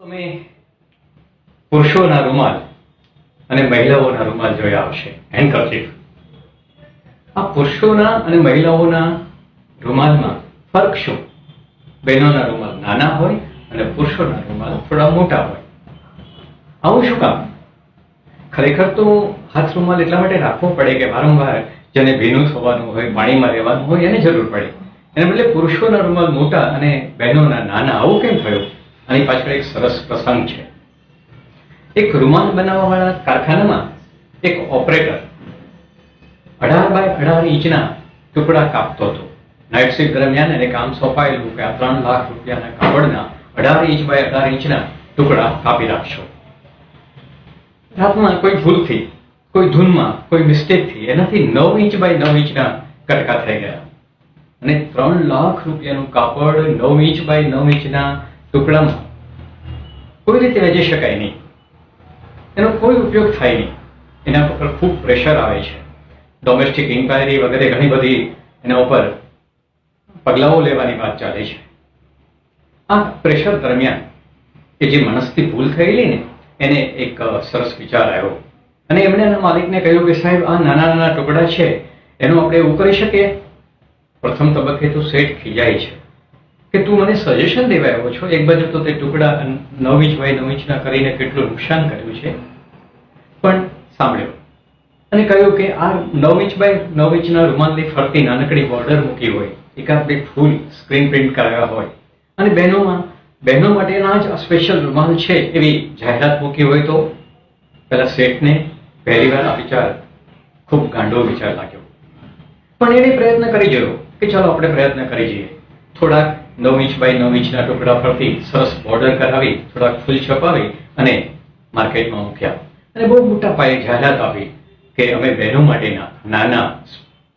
તમે પુરુષોના રૂમાલ અને મહિલાઓના રૂમાલ જોયા હશે, હેન્ડકર્ચીફ. આ પુરુષોના અને મહિલાઓના રૂમાલમાં ફરક શું? બહેનોના રૂમાલ નાના હોય અને પુરુષોના રૂમાલ થોડા મોટા હોય. આવું શું કામ? ખરેખર તો હાથ રૂમાલ એટલા માટે રાખવો પડે કે વારંવાર જેને ભીનું થવાનું હોય, પાણીમાં રહેવાનું હોય, એને જરૂર પડે. એને બદલે પુરુષોના રૂમાલ મોટા અને બહેનોના નાના. આવું કેમ થયું? આની પાછળ એક સરસ પ્રસંગ છે. એક રૂમાલ બનાવવાવાળા કારખાનામાં એક ઓપરેટર 18 બાય 18 ઇંચના ટુકડા કાપતો હતો. નાઇટ શિફ્ટ દરમિયાન એને કામ સોંપાયેલું કે આ 3 લાખ રૂપિયાના કાપડના 18 ઇંચ બાય 18 ઇંચના ટુકડા કાપી નાખશો. રાતમાં કોઈ ભૂલથી, કોઈ ધૂનમાં, કોઈ મિસ્ટેકથી એનાથી 9 ઇંચ બાય 9 ઇંચના કટકા થઈ ગયા અને 3 લાખ રૂપિયાનું કાપડ 9 ઇંચ બાય 9 ઇંચના ટુકડામાં કોઈ રીતે વેચી શકાય નહીં. એનો કોઈ ઉપયોગ થાય નહીં. એના પર ખૂબ પ્રેશર આવે છે. ડોમેસ્ટિક ઇન્ક્વાયરી વગેરે ઘણી બધી એના ઉપર પગલાઓ લેવાની વાત ચાલે છે. આ પ્રેશર દરમિયાન એ જે માણસથી ભૂલ થયેલી ને એને એક સરસ વિચાર આવ્યો અને એમણે એના માલિકને કહ્યું કે સાહેબ, આ નાના નાના ટુકડા છે એનું આપણે એવું કરી શકીએ. પ્રથમ તબક્કે તો શેઠ ખીજાય છે કે તું મને સજેશન દેવા આવ્યો છો. એક બાજુ તો તે ટુકડા 9 ઇંચ બાય 9 ઇંચના કરીને કેટલું નુકસાન કર્યું છે, પણ સાંભળ્યો અને કહ્યું કે આ 9 ઇંચ બાય 9 ઇંચના રૂમાલની ફરતી નાનકડી બોર્ડર મૂકી હોય, એકાદ બે ફૂલ સ્ક્રીન પ્રિન્ટ કરાવ્યા હોય અને બહેનો માટેના જ સ્પેશિયલ રૂમાલ છે એવી જાહેરાત મૂકી હોય તો પેલા શેઠને પહેલી વાર આ વિચાર ખૂબ ગાંડો વિચાર લાગ્યો. પણ એને પ્રયત્ન કરી જોયો કે ચાલો આપણે પ્રયત્ન કરી જઈએ. થોડાક 9 ઇંચ બાય 9 ઇંચના ટુકડા ફરતી સરસ બોર્ડર કરાવી, થોડાક ફૂલ છપાવી અને માર્કેટમાં મૂક્યા અને બહુ મોટા પાયે જાહેરાત આપી કે અમે બહેનો માટેના નાના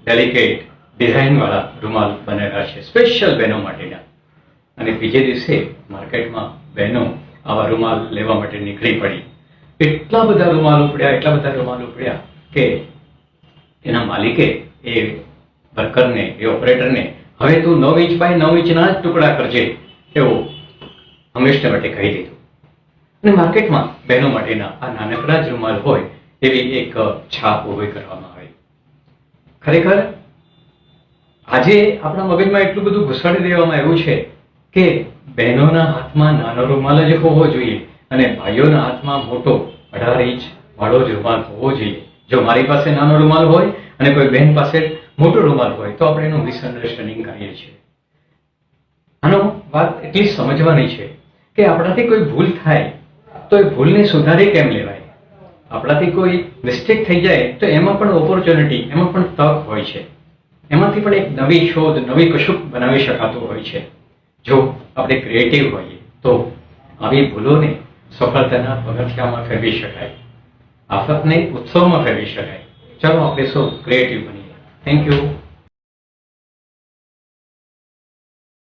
ડેલિકેટ ડિઝાઇનવાળા રૂમાલ બનેલા છે, સ્પેશિયલ બહેનો માટેના. અને બીજે દિવસે માર્કેટમાં બહેનો આવા રૂમાલ લેવા માટે નીકળી પડી. એટલા બધા રૂમાલ ઉપડ્યા કે એના માલિકે એ વર્કરને, એ ઓપરેટરને, હવે તું 9 ઇંચ બાય 9 ઇંચના જ ટુકડા કરજે એવું હંમેશને માટે કહી દીધું. અને માર્કેટમાં બહેનો માટેના આ નાનકડા જ રૂમાલ હોય એવી એક છાપ ઊભી કરવામાં આવી. ખરેખર આજે આપણા મગજમાં એટલું બધું ઘુસાડી દેવામાં આવ્યું છે કે બહેનોના હાથમાં નાનો રૂમાલ જ હોવો જોઈએ અને ભાઈઓના હાથમાં મોટો 18 ઇંચ વાળો જ રૂમાલ હોવો જોઈએ. જો મારી પાસે નાનો રૂમાલ હોય અને કોઈ બહેન પાસે મોટો રૂમાલ હોય તો આપણે એનું મિસઅન્ડરસ્ટેન્ડિંગ કરીએ છીએ. આનો વાત એટલી સમજવાની છે કે આપણાથી કોઈ ભૂલ થાય તો એ ભૂલને સુધારી કેમ લેવાય. આપણાથી કોઈ મિસ્ટેક થઈ જાય તો એમાં પણ ઓપોર્ચ્યુનિટી, એમાં પણ તક હોય છે. એમાંથી પણ એક નવી શોધ, નવી કશુંક બનાવી શકાતું હોય છે જો આપણે ક્રિએટિવ હોઈએ તો. આવી ભૂલોને સફળતાના પગથિયામાં ફેરવી શકાય, આફતને ઉત્સવમાં ફેરવી શકાય. ચાલો આપણે સૌ ક્રિએટિવ બનીએ. Thank you.